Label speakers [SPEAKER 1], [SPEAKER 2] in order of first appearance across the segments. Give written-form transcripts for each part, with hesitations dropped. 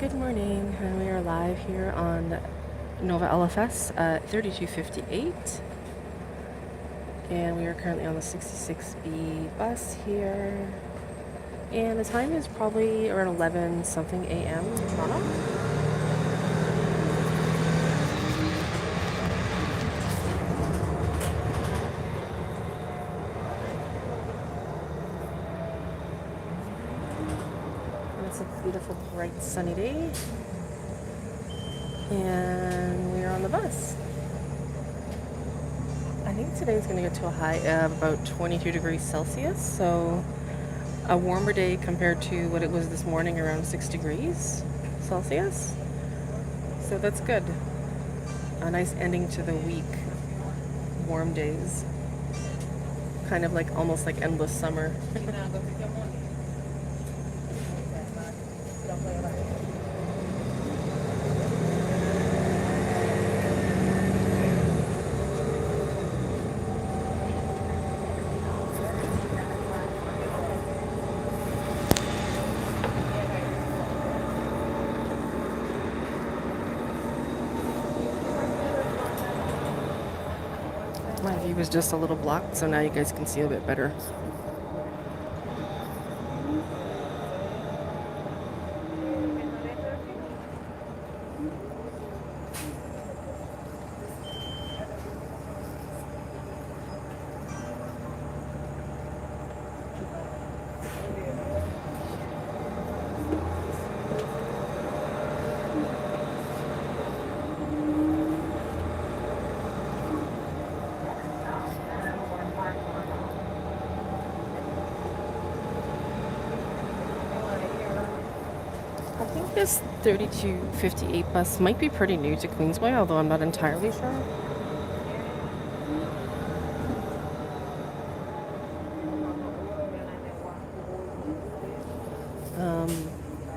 [SPEAKER 1] Good morning, and we are live here on Nova LFS at 3258. And we are currently on the 66B bus here. And the time is probably around 11 something a.m. in Toronto. And it's a beautiful, bright, sunny day. And we are on the bus. I think today's going to get to a high of about 22 degrees Celsius, so a warmer day compared to what it was this morning, around 6 degrees Celsius. So that's good. A nice ending to the week. Warm days. Kind of like almost like endless summer. My view was just a little blocked, so now you guys can see a bit better. I think this 3258 bus might be pretty new to Queensway, although I'm not entirely sure.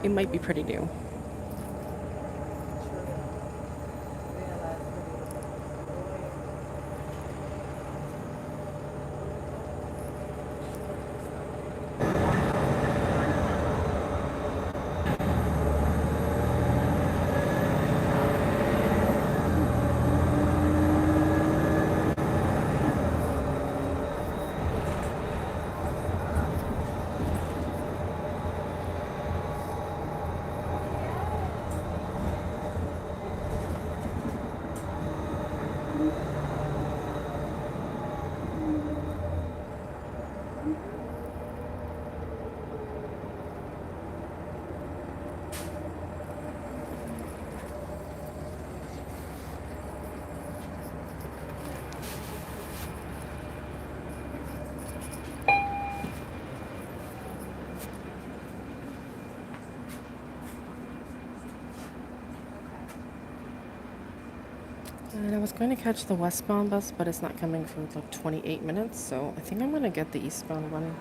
[SPEAKER 1] It might be pretty new. And I was going to catch the westbound bus, but it's not coming for like 28 minutes, so I think I'm going to get the eastbound one.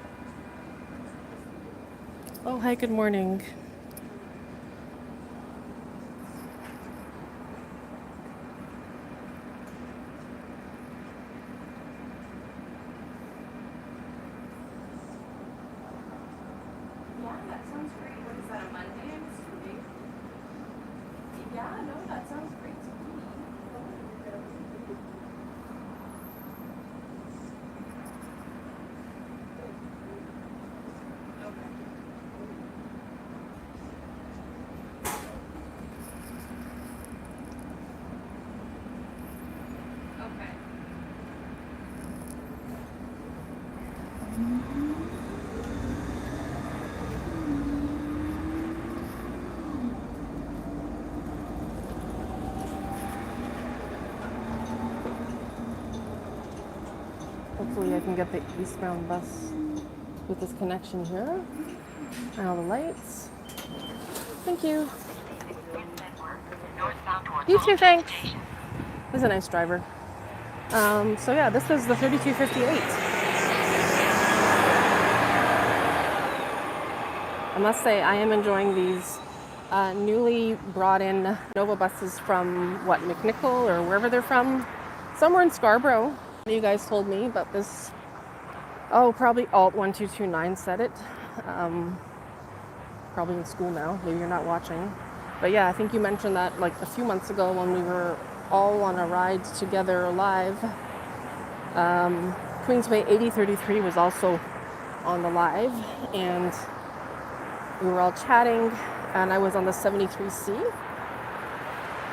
[SPEAKER 1] Oh, hi, good morning.
[SPEAKER 2] Yeah, that sounds great. What is that, a Monday? I'm assuming? Yeah, no, that sounds great to me. Okay. Okay.
[SPEAKER 1] Hopefully I can get the eastbound bus with this connection here. And all the lights. Thank you. You too, thanks. This is a nice driver. So yeah, this was the 3258. I must say I am enjoying these newly brought in Nova buses from McNichol or wherever they're from. Somewhere in Scarborough, you guys told me, but this, probably Alt 1229 said it. Probably in school now, maybe you're not watching. But yeah, I think you mentioned that like a few months ago when we were all on a ride together live. Queensway 8033 was also on the live, and we were all chatting, and I was on the 73C.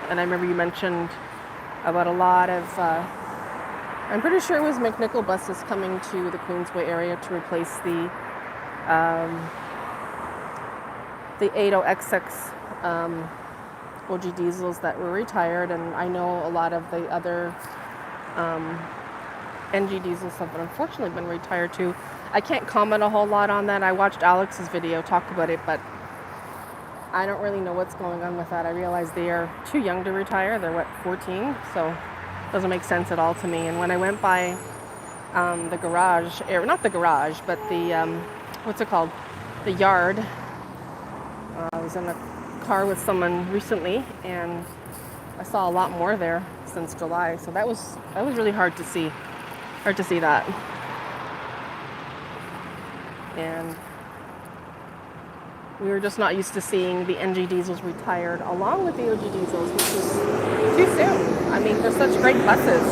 [SPEAKER 1] And I remember you mentioned about a lot of, I'm pretty sure it was McNichol buses coming to the Queensway area to replace the 80XX OG diesels that were retired. And I know a lot of the other NG diesels have unfortunately been retired too. I can't comment a whole lot on that. I watched Alex's video talk about it, but I don't really know what's going on with that. I realize they are too young to retire. They're 14, so it doesn't make sense at all to me. And when I went by the garage, not the garage, but the, what's it called? The yard. I was in a car with someone recently, and I saw a lot more there since July. So that was really hard to see. Hard to see that. And we were just not used to seeing the NG diesels retired along with the OG diesels, which was too soon. I mean, they're such great buses.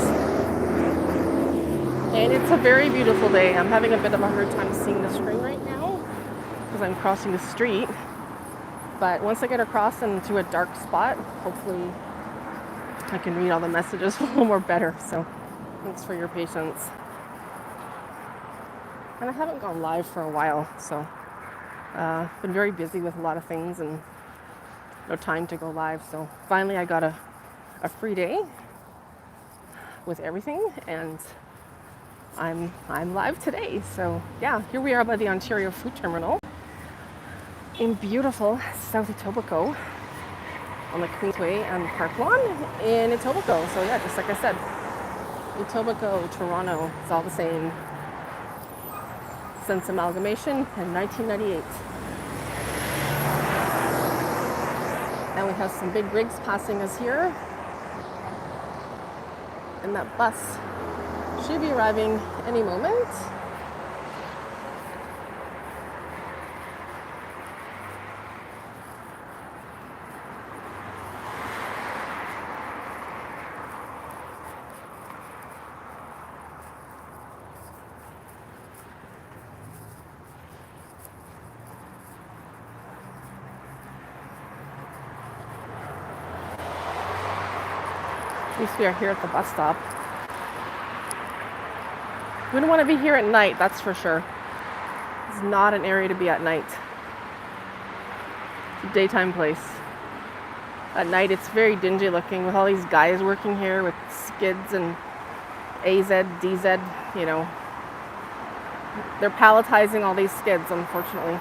[SPEAKER 1] And it's a very beautiful day. I'm having a bit of a hard time seeing the screen right now because I'm crossing the street. But once I get across into a dark spot, hopefully I can read all the messages a little more better. So thanks for your patience. And I haven't gone live for a while, so been very busy with a lot of things and no time to go live. So finally I got a free day with everything, and I'm live today. So yeah, here we are by the Ontario Food Terminal in beautiful South Etobicoke on the Queensway and Park Lawn in Etobicoke. So yeah, just like I said, Etobicoke, Toronto, it's all the same since amalgamation in 1998. And we have some big rigs passing us here. And that bus should be arriving any moment. At least we are here at the bus stop. We don't want to be here at night, that's for sure. It's not an area to be at night. It's a daytime place. At night it's very dingy looking with all these guys working here with skids and AZ, DZ, you know. They're palletizing all these skids, unfortunately.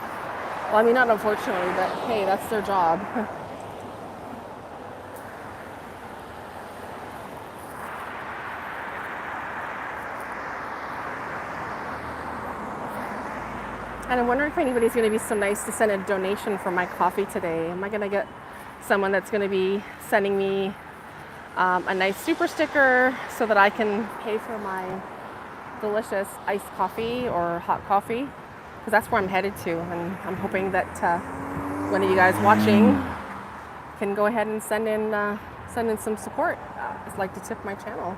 [SPEAKER 1] Well, I mean, not unfortunately, but hey, that's their job. And I'm wondering if anybody's going to be so nice to send a donation for my coffee today. Am I going to get someone that's going to be sending me a nice super sticker so that I can pay for my delicious iced coffee or hot coffee? Because that's where I'm headed to. And I'm hoping that one of you guys watching can go ahead and send in some support. I'd like to tip my channel.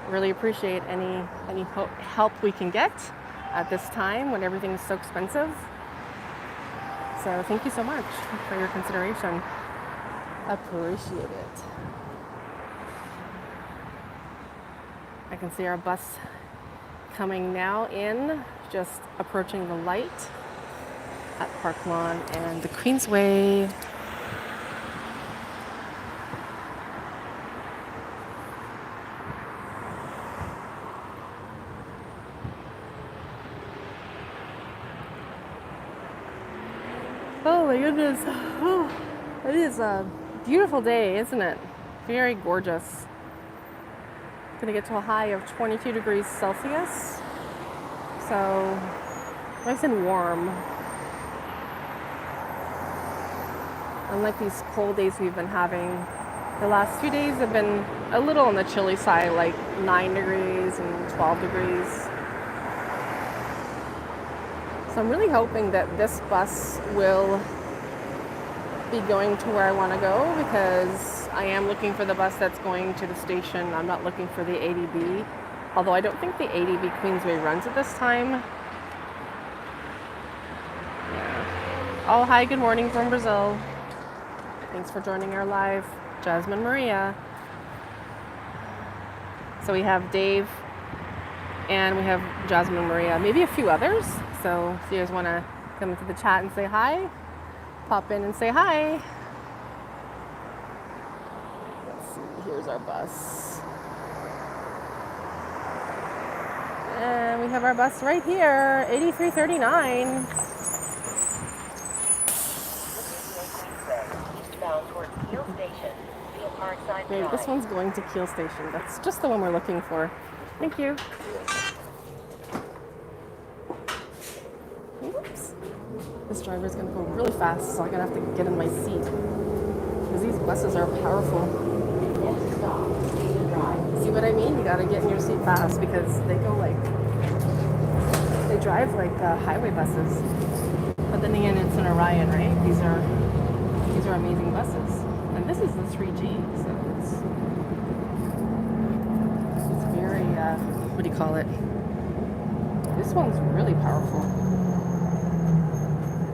[SPEAKER 1] Really appreciate any help we can get at this time when everything is so expensive. So thank you so much for your consideration. Appreciate it. I can see our bus coming now in, just approaching the light at Park Lawn and the Queensway. Oh my goodness. Oh, it is a beautiful day, isn't it? Very gorgeous. Gonna get to a high of 22 degrees Celsius. So nice and warm. Unlike these cold days we've been having, the last few days have been a little on the chilly side, like 9 degrees and 12 degrees. So I'm really hoping that this bus will be going to where I want to go because I am looking for the bus that's going to the station. I'm not looking for the 80B, although I don't think the 80B Queensway runs at this time. Yeah. Oh, hi, good morning from Brazil. Thanks for joining our live. Jasmine Maria. So we have Dave and we have Jasmine Maria, maybe a few others. So if you guys want to come into the chat and say hi, pop in and say hi. Let's see, here's our bus. And we have our bus right here, 8339. Okay, this one's going to Kiel Station. That's just the one we're looking for. Thank you. Oops. This driver's gonna go really fast, so I'm gonna have to get in my seat. Because these buses are powerful. See what I mean? You gotta get in your seat fast because they go like, they drive like highway buses. But then again, it's an Orion, right? These are amazing buses. And this is the 3G, so it's very, what do you call it? This one's really powerful.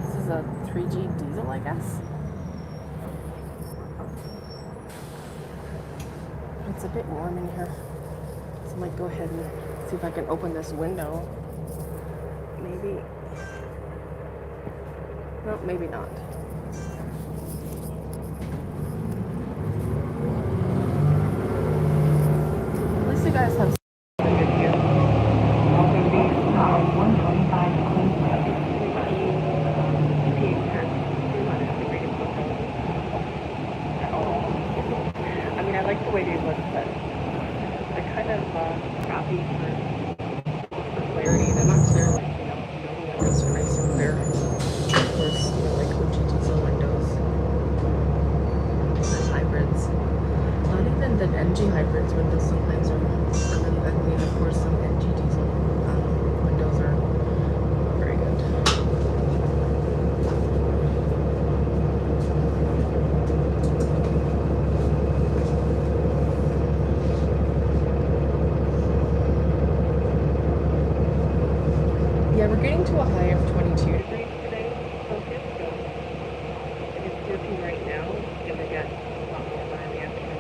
[SPEAKER 1] This is a 3G diesel, I guess. It's a bit warm in here, so I might go ahead and see if I can open this window. Maybe. No, maybe not. At least you guys have good here. I mean, I like the way they look, but they're kind of choppy for clarity. They're not clear like, the windows are nice and clear. Of course, like OG diesel windows. And hybrids. Not even the NG hybrids windows sometimes are really ugly. And of course, some NG diesel windows are very good. Yeah, we're getting to a high of 22 degrees today, Celsius, so it's 14 right now. It's gonna get a lot more by the afternoon.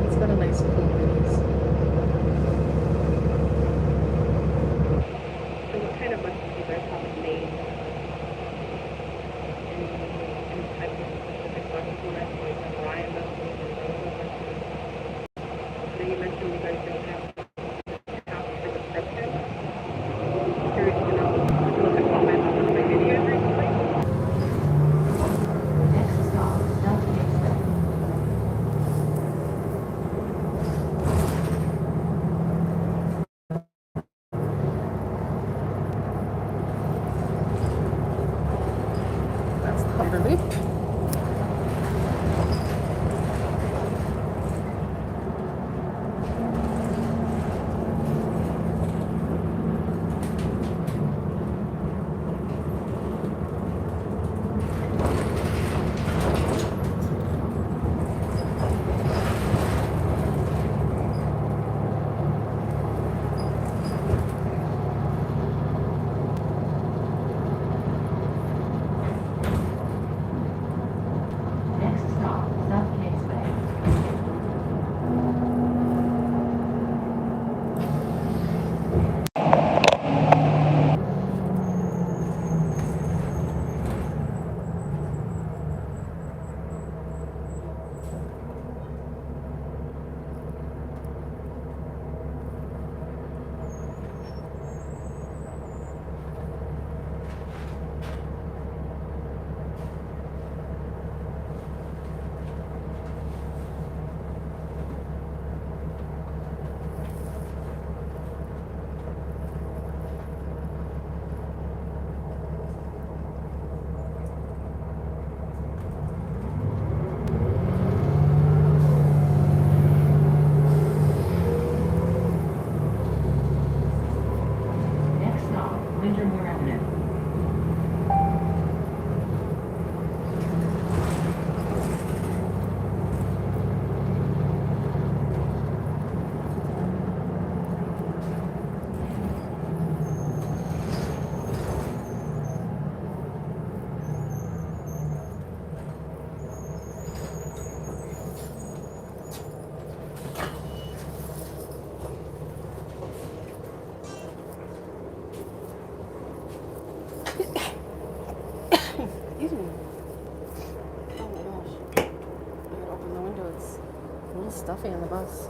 [SPEAKER 1] It's got a nice cool breeze. So what kind of buses do you guys have made? Any type of specific buses you guys like Orion buses or Rosa buses? I know you mentioned you guys don't have house for the subscription. Curious to know if you look at comments on my videos recently. That's the Hyperloop. stuffy on the bus.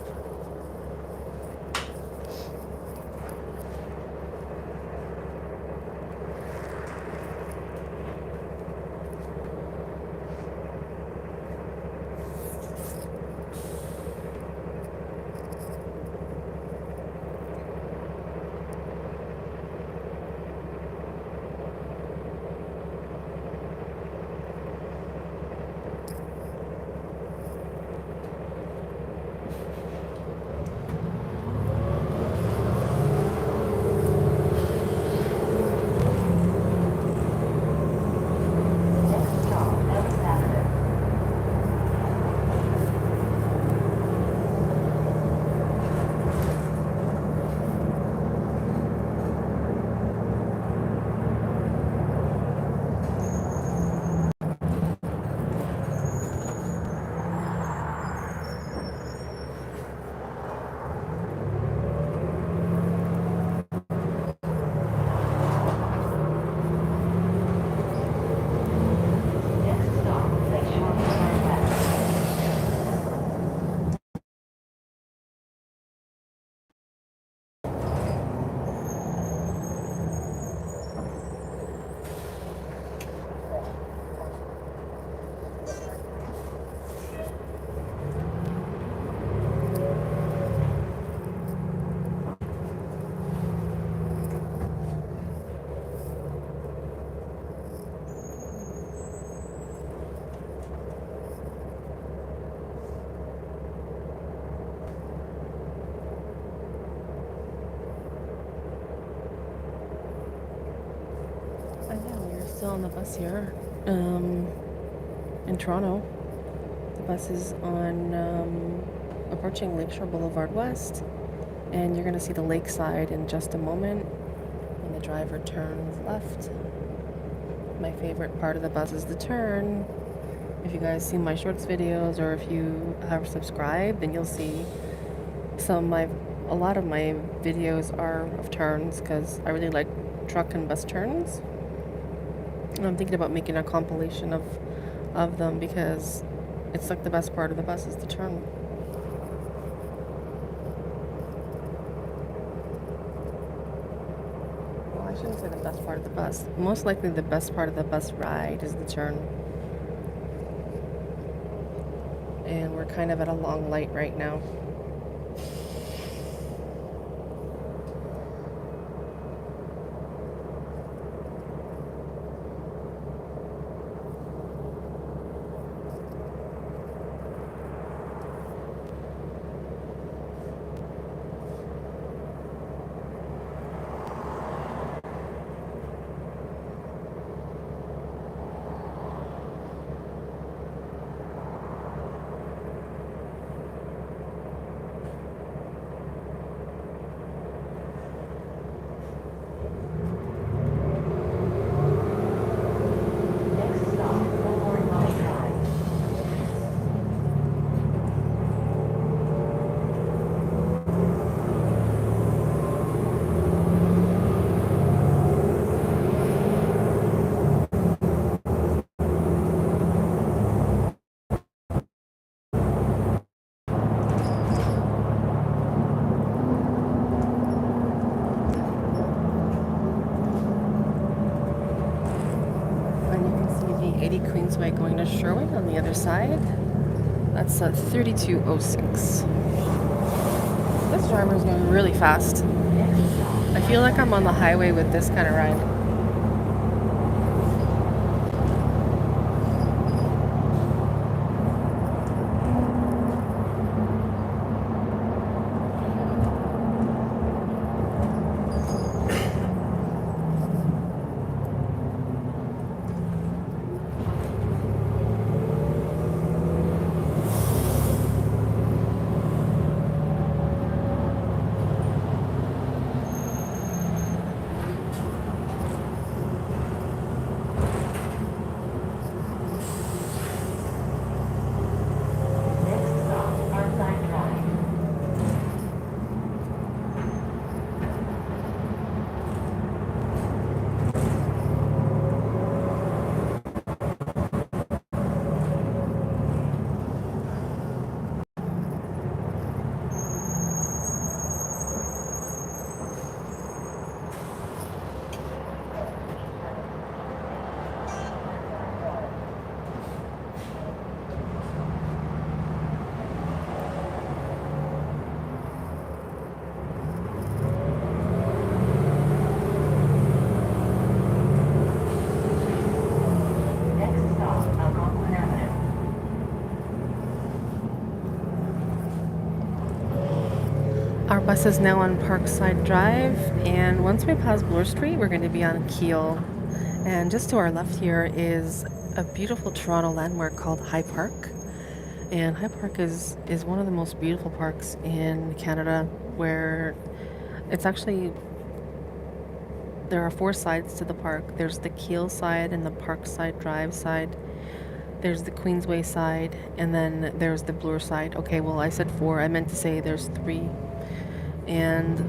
[SPEAKER 1] Still on the bus here in Toronto. The bus is on approaching Lakeshore Boulevard West, and you're going to see the lakeside in just a moment when the driver turns left. My favorite part of the bus is the turn. If you guys see my shorts videos, or if you have subscribed, then you'll see a lot of my videos are of turns, because I really like truck and bus turns. And I'm thinking about making a compilation of them, because it's like the best part of the bus is the turn. Well, I shouldn't say the best part of the bus. Most likely the best part of the bus ride is the turn. And we're kind of at a long light right now. Queensway going to Sherwood on the other side. That's 3206. This driver is going really fast. I feel like I'm on the highway with this kind of ride. Our bus is now on Parkside Drive, and once we pass Bloor Street, we're going to be on Keel. And just to our left here is a beautiful Toronto landmark called High Park. And High Park is one of the most beautiful parks in Canada, where it's actually, there are 4 sides to the park. There's the Keel side and the Parkside Drive side. There's the Queensway side, and then there's the Bloor side. Okay, well, I said 4. I meant to say there's 3. And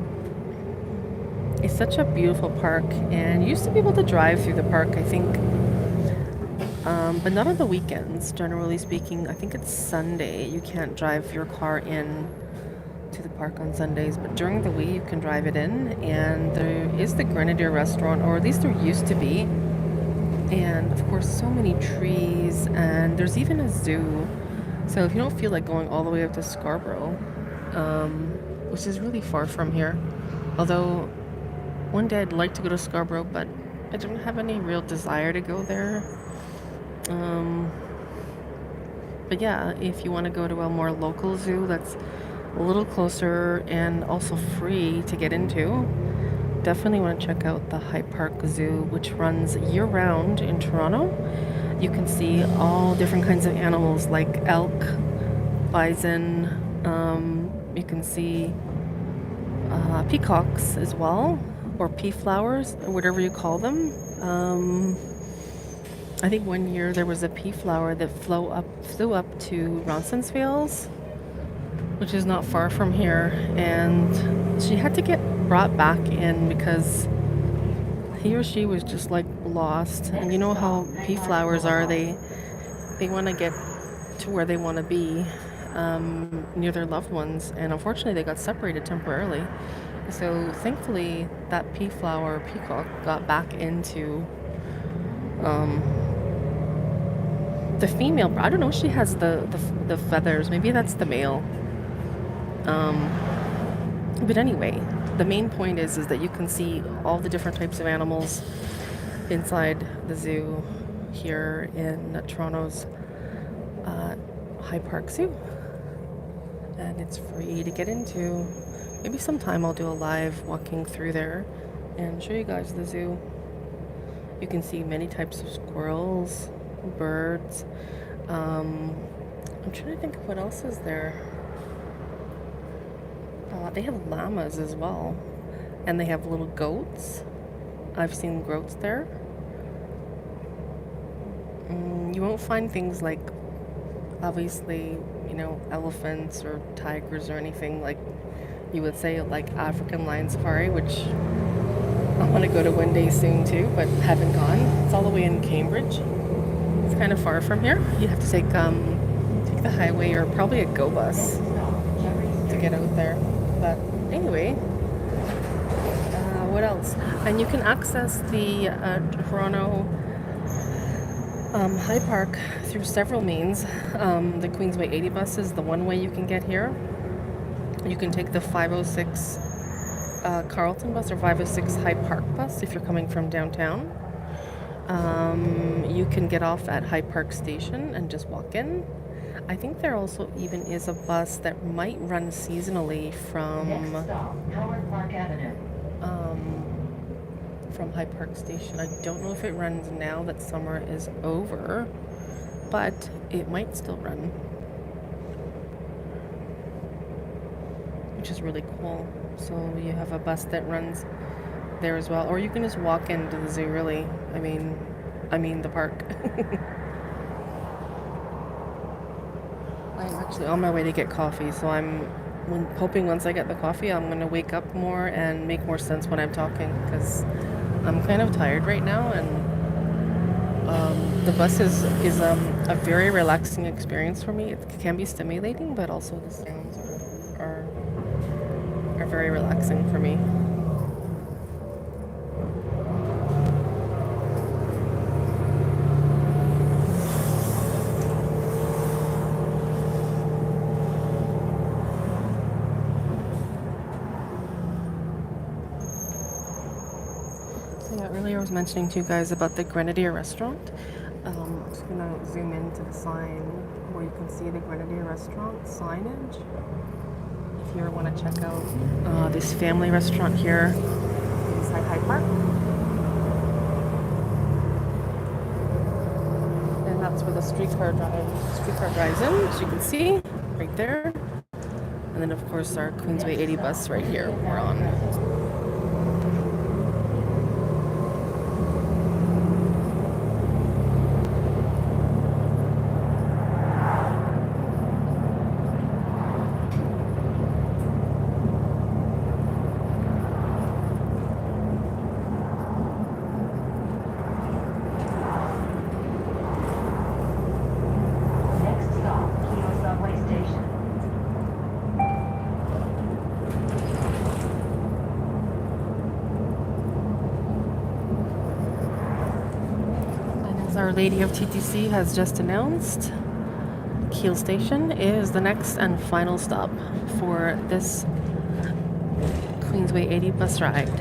[SPEAKER 1] it's such a beautiful park, and you used to be able to drive through the park, I think, but not on the weekends. Generally speaking, I think it's Sunday. You can't drive your car in to the park on Sundays, but during the week you can drive it in. And there is the Grenadier restaurant, or at least there used to be. And of course, so many trees, and there's even a zoo. So if you don't feel like going all the way up to Scarborough, which is really far from here, although one day I'd like to go to Scarborough, but I don't have any real desire to go there. But yeah, if you want to go to a more local zoo that's a little closer and also free to get into, definitely want to check out the High Park Zoo, which runs year-round in Toronto. You can see all different kinds of animals like elk, bison. You can see peacocks as well, or pea flowers, or whatever you call them. I think one year there was a pea flower that flew up to Roncesvalles, which is not far from here, and she had to get brought back in because he or she was just like lost. And you know how pea flowers are, they want to get to where they want to be, near their loved ones, and unfortunately they got separated temporarily. So thankfully that pea flower peacock got back into the female. I don't know, she has the feathers, maybe that's the male. But anyway, the main point is that you can see all the different types of animals inside the zoo here in Toronto's High Park Zoo, and it's free to get into. Maybe sometime I'll do a live walking through there and show you guys the zoo. You can see many types of squirrels, birds. I'm trying to think of what else is there. They have llamas as well, and they have little goats. I've seen goats there. You won't find things like, obviously, elephants or tigers or anything like you would say, like African lion safari, which I want to go to one day soon too, but haven't gone. It's all the way in Cambridge. It's kind of far from here. You have to take the highway or probably a go bus to get out there. But anyway, what else? And you can access the Toronto High Park through several means. The Queensway 80 bus is the one way you can get here. You can take the 506 Carlton bus or 506 High Park bus if you're coming from downtown. You can get off at High Park Station and just walk in. I think there also even is a bus that might run seasonally from
[SPEAKER 3] Howard Park Avenue.
[SPEAKER 1] From High Park Station. I don't know if it runs now that summer is over, but it might still run, which is really cool. So you have a bus that runs there as well, or you can just walk into the zoo. Really, I mean the park. I'm actually on my way to get coffee, so I'm hoping once I get the coffee, I'm going to wake up more and make more sense when I'm talking, because I'm kind of tired right now, and the bus is a very relaxing experience for me. It can be stimulating, but also the sounds are very relaxing for me. Earlier I was mentioning to you guys about the Grenadier restaurant. I'm just going to zoom into the sign where you can see the Grenadier restaurant signage. If you ever want to check out this family restaurant here inside Hyde Park. And that's where the streetcar drives in, as you can see, right there. And then, of course, our Queensway 80 bus right here we're on.
[SPEAKER 3] Next stop, Keele Subway Station.
[SPEAKER 1] And as Our Lady of TTC has just announced, Keele Station is the next and final stop for this Queensway 80 bus ride.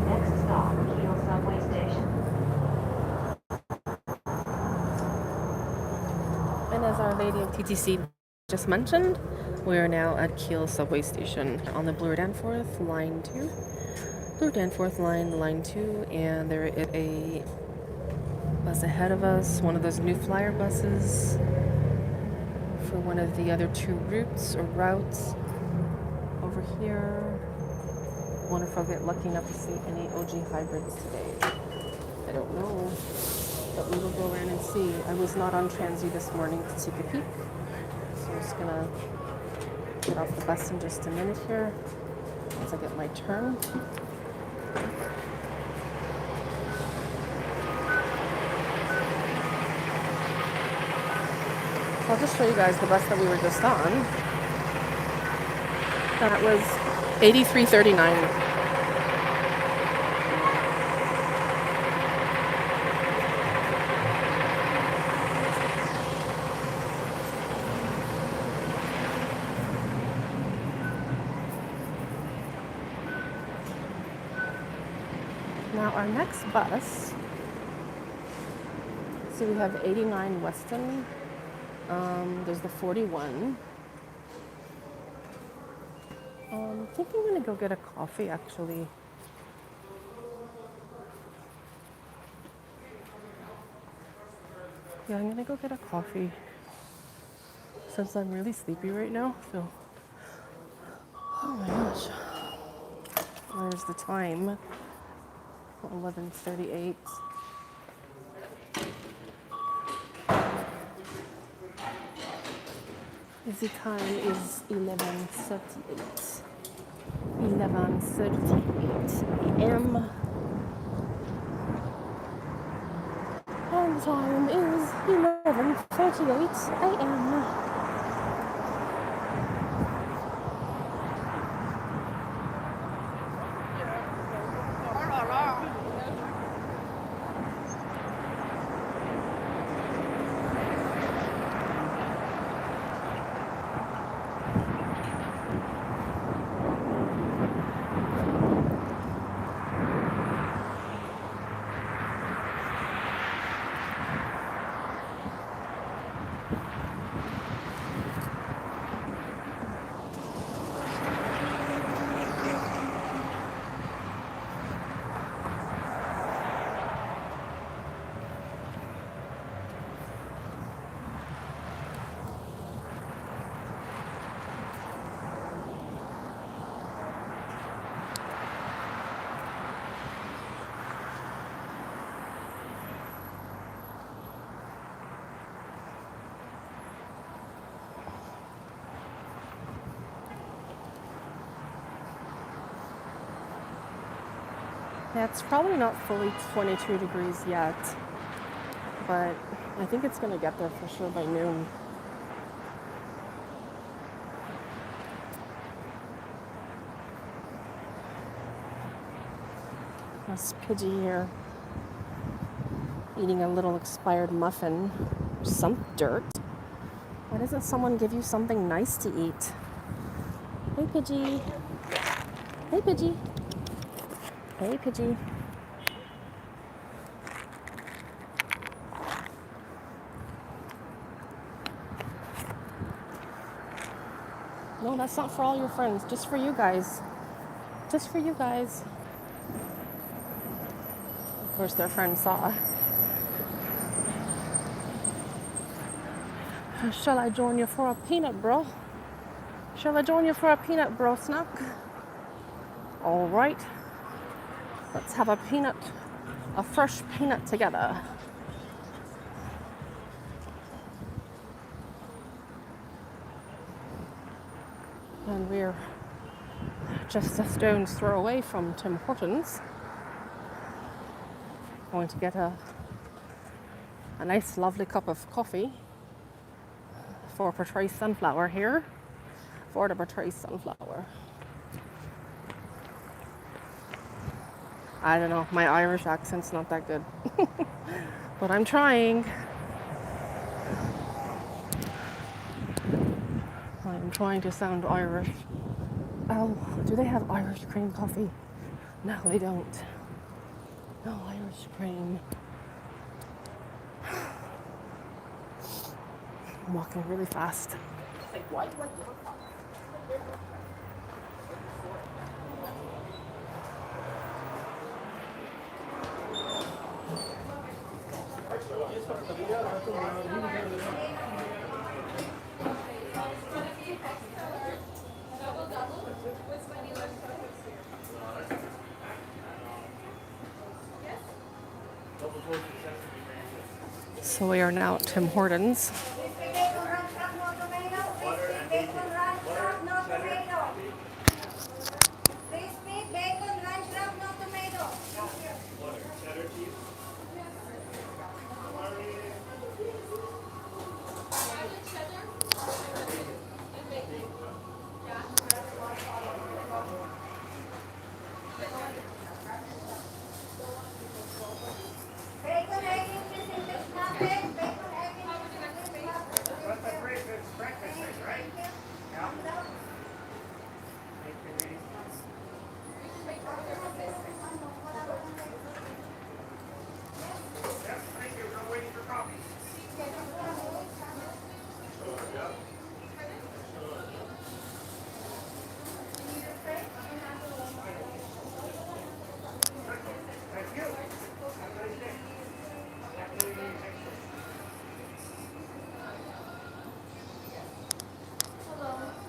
[SPEAKER 3] Next stop, Keele Subway Station.
[SPEAKER 1] And as Our Lady of TTC just mentioned, we are now at Keele Subway Station on the Bloor Danforth Line 2. Bloor Danforth Line 2, and there is a bus ahead of us, one of those new flyer buses for one of the other two routes over here. I wonder if I'll get lucky enough to see any OG hybrids today. I don't know, but we will go around and see. I was not on Transy this morning to take a peek, so I'm just gonna get off the bus in just a minute here once I get my turn. So I'll just show you guys the bus that we were just on. That was 8339. Now our next bus, so we have 89 Weston, there's the 41. I think I'm gonna go get a coffee actually. Yeah, I'm gonna go get a coffee since I'm really sleepy right now, so. Oh my gosh. Where's the time? 11:38. The time is 11:38. 11:38 a.m. And the time is 11:38 a.m. Yeah, it's probably not fully 22 degrees yet, but I think it's going to get there for sure by noon. This Pidgey here eating a little expired muffin. Some dirt. Why doesn't someone give you something nice to eat? Hey, Pidgey. Hey, Pidgey. Hey, Pidgey. No, that's not for all your friends. Just for you guys. Just for you guys. Of course, their friend saw. Shall I join you for a peanut, bro? Shall I join you for a peanut, bro, snack? All right. Let's have a peanut, a fresh peanut together. And we're just a stone's throw away from Tim Hortons. Going to get a nice, lovely cup of coffee for Patrece Sunflower here. For the Patrece Sunflower. I don't know, my Irish accent's not that good. But I'm trying. I'm trying to sound Irish. Oh, do they have Irish cream coffee? No, they don't. No Irish cream. I'm walking really fast. So we are now at Tim Hortons.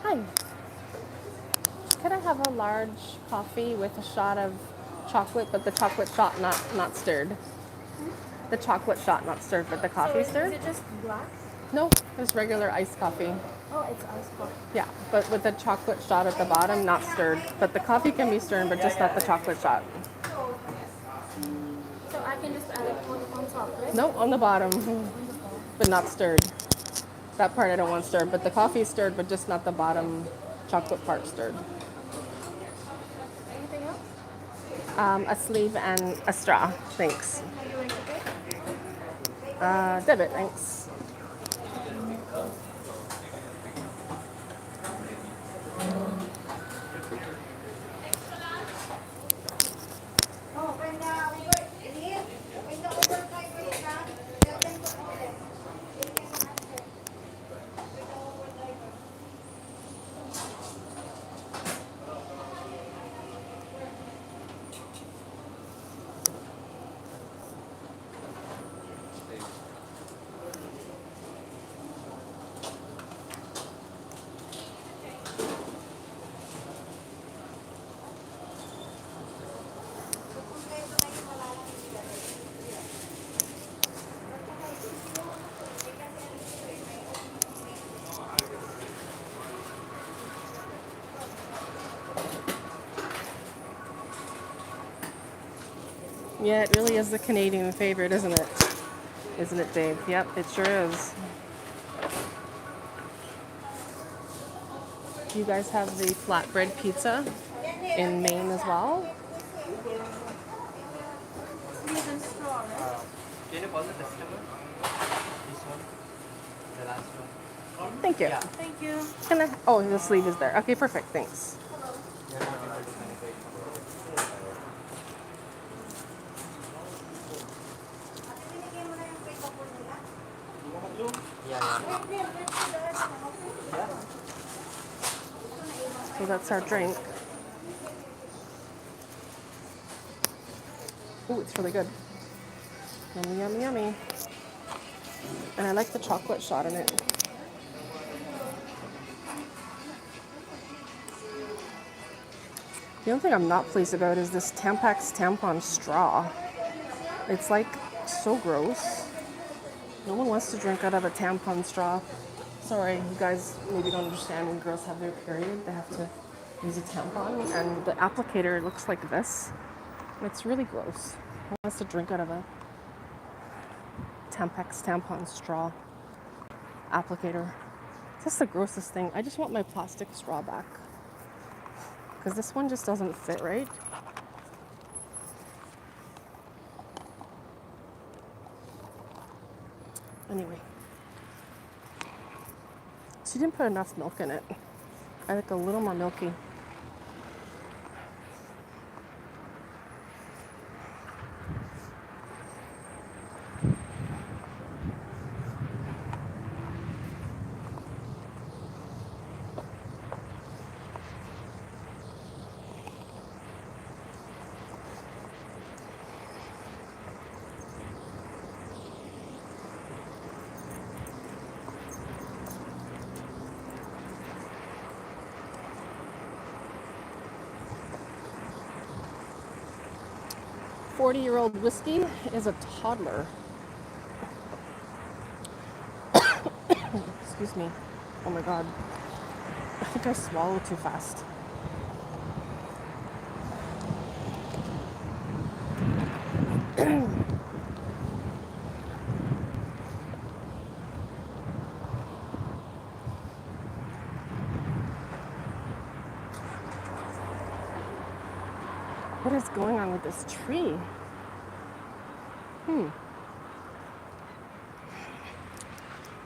[SPEAKER 1] Hi. Could I have a large coffee with a shot of chocolate, but the chocolate shot not stirred? The chocolate shot not stirred, but the coffee stirred?
[SPEAKER 2] Is it just black?
[SPEAKER 1] No, it's regular iced coffee.
[SPEAKER 2] Oh, it's iced coffee.
[SPEAKER 1] Yeah, but with the chocolate shot at the bottom, not stirred. But the coffee can be stirred, but just not the chocolate shot.
[SPEAKER 2] So I can just add it on top, right?
[SPEAKER 1] No, on the bottom, but not stirred. That part I don't want stirred, but the coffee is stirred, but just not the bottom chocolate part stirred.
[SPEAKER 2] Anything else?
[SPEAKER 1] A sleeve and a straw, thanks.
[SPEAKER 2] Are you going to pay?
[SPEAKER 1] Debit, thanks. Yeah, it really is the Canadian favorite, isn't it? Isn't it, Dave? Yep, it sure is. Do you guys have the flatbread pizza in Maine as well?
[SPEAKER 2] Sleeve and straw, right?
[SPEAKER 4] Can you call the customer? This one, the last one.
[SPEAKER 1] Thank you.
[SPEAKER 4] Yeah.
[SPEAKER 2] Thank you.
[SPEAKER 1] Can I? Oh, the sleeve is there. Okay, perfect. Thanks.
[SPEAKER 4] You're not able to penetrate. Yeah, yeah.
[SPEAKER 1] So that's our drink. Ooh, it's really good. Yummy, yummy, yummy. And I like the chocolate shot in it. The only thing I'm not pleased about is this Tampax tampon straw. It's like so gross. No one wants to drink out of a tampon straw. Sorry, you guys maybe don't understand when girls have their period, they have to use a tampon, and the applicator looks like this. It's really gross. Who wants to drink out of a Tampax tampon straw applicator? That's the grossest thing. I just want my plastic straw back. Because this one just doesn't fit right. Anyway. She didn't put enough milk in it. I like a little more milky. "40-year-old whiskey is a toddler." Excuse me. Oh my god. I think I swallowed too fast. What is going on with this tree?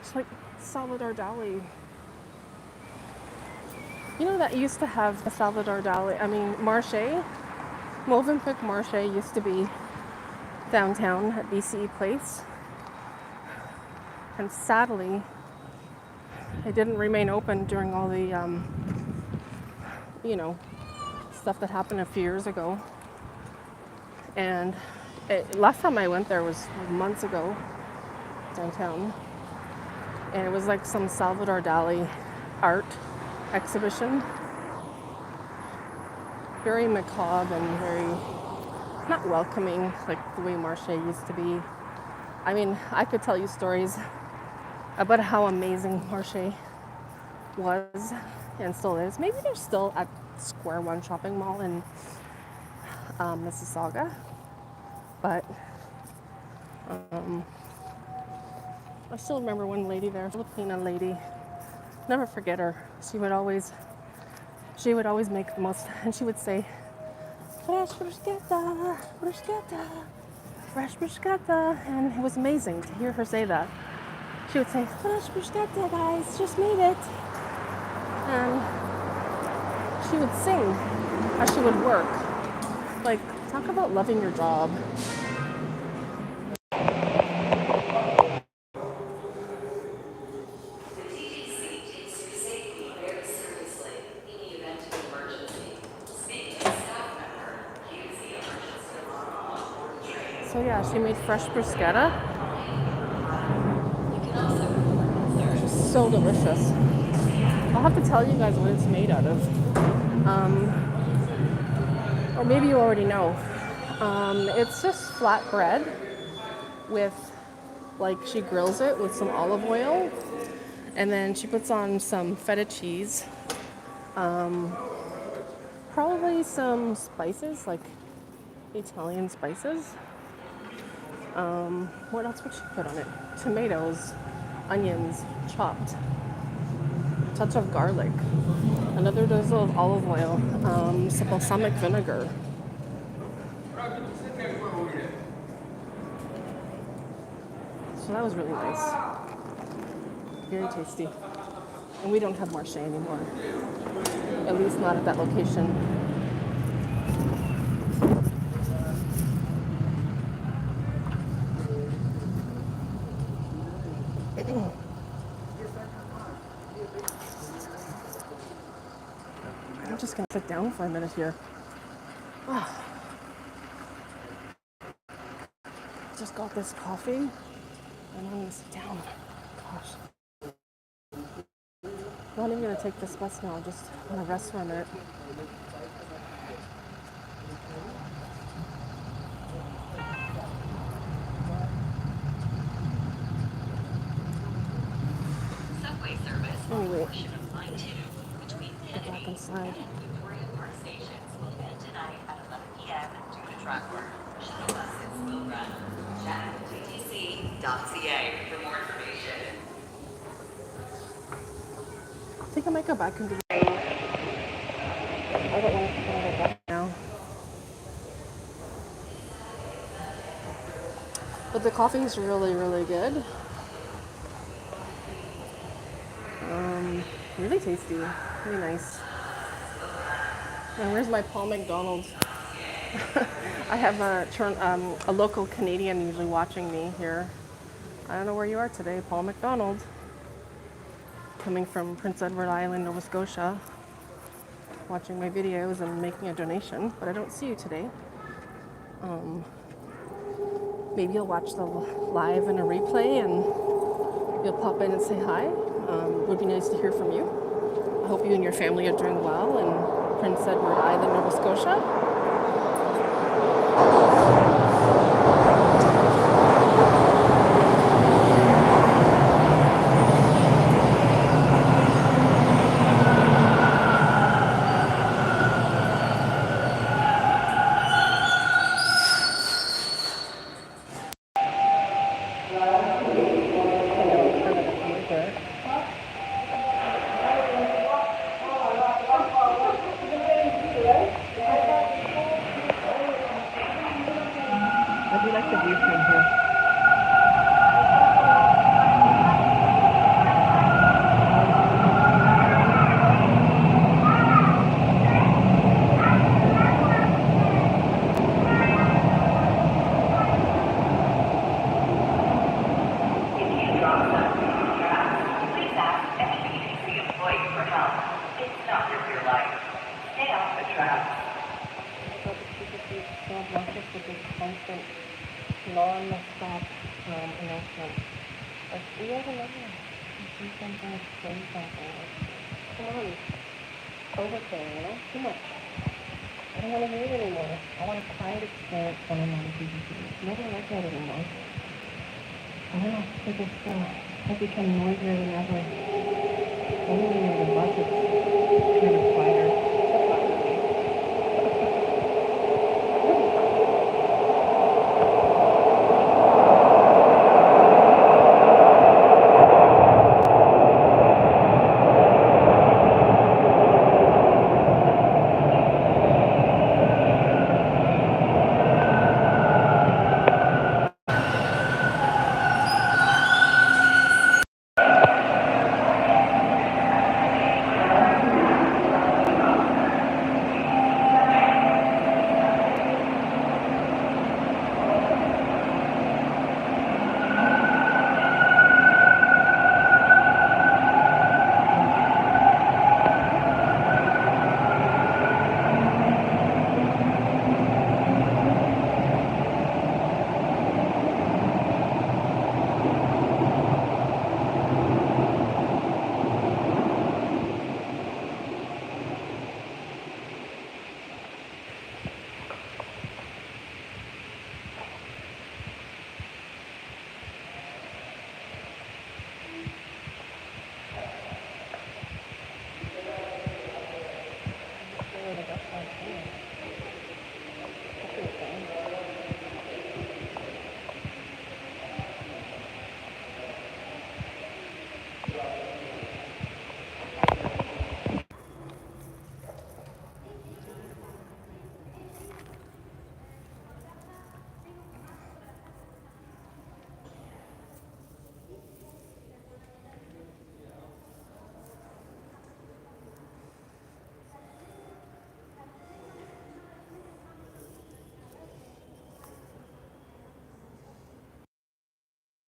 [SPEAKER 1] It's like Salvador Dali. You know that used to have the Salvador Dali, Marche? Movenpick Marche used to be downtown at BCE Place. And sadly, it didn't remain open during all the, stuff that happened a few years ago. And last time I went there was months ago, downtown. And it was like some Salvador Dali art exhibition. Very macabre and very not welcoming, like the way Marche used to be. I mean, I could tell you stories about how amazing Marche was and still is. Maybe they're still at Square One Shopping Mall in Mississauga. But I still remember one lady there, Filipina lady. Never forget her. She would always make the most, and she would say, "Fresh bruschetta, bruschetta, fresh bruschetta," and it was amazing to hear her say that. She would say, "Fresh bruschetta, guys, just made it," and she would sing as she would work. Like, talk about loving your job. So yeah, she made fresh bruschetta. It's so delicious. I'll have to tell you guys what it's made out of. Or maybe you already know. It's just flat bread with, like, she grills it with some olive oil, and then she puts on some feta cheese, probably some spices like Italian spices. What else would she put on it? Tomatoes, onions, chopped, touch of garlic, another drizzle of olive oil, some balsamic vinegar. So that was really nice. Very tasty. And we don't have marché anymore. At least not at that location. I'm just gonna sit down for a minute here. Oh, just got this coffee and I'm gonna sit down. Gosh. Not even gonna take this bus now, just gonna rest for a minute.
[SPEAKER 3] Subway service
[SPEAKER 1] Anyway,
[SPEAKER 3] portion of line 2 between
[SPEAKER 1] get back inside.
[SPEAKER 3] Victoria Park stations will end tonight at 11 p.m. due to track work. Shuttle buses will run. Check ttc.ca for more information.
[SPEAKER 1] I think I might go back into the I don't want to go back now. But the coffee is really, really good. Really tasty, really nice. And where's my Paul McDonald's? I have a local Canadian usually watching me here. I don't know where you are today, Paul McDonald. Coming from Prince Edward Island, Nova Scotia, watching my videos and making a donation, but I don't see you today. Maybe you'll watch the live and a replay and you'll pop in and say hi. Would be nice to hear from you. I hope you and your family are doing well in Prince Edward Island, Nova Scotia. I do like the view from here.
[SPEAKER 3] If you drop something in your tracks, please ask any TTC employee for help. It's not worth your life. Stay off the tracks.
[SPEAKER 1] But the TTC is so obnoxious with this constant non-stop announcement. Like, we have a number. Do something, say something. Like, come on. Overkill, you know? Too much. I don't want to hear it anymore. I want a quiet experience when I'm on the TTC. Never like that anymore. I don't know. They just have become noisier than ever. Only when the bus is kind of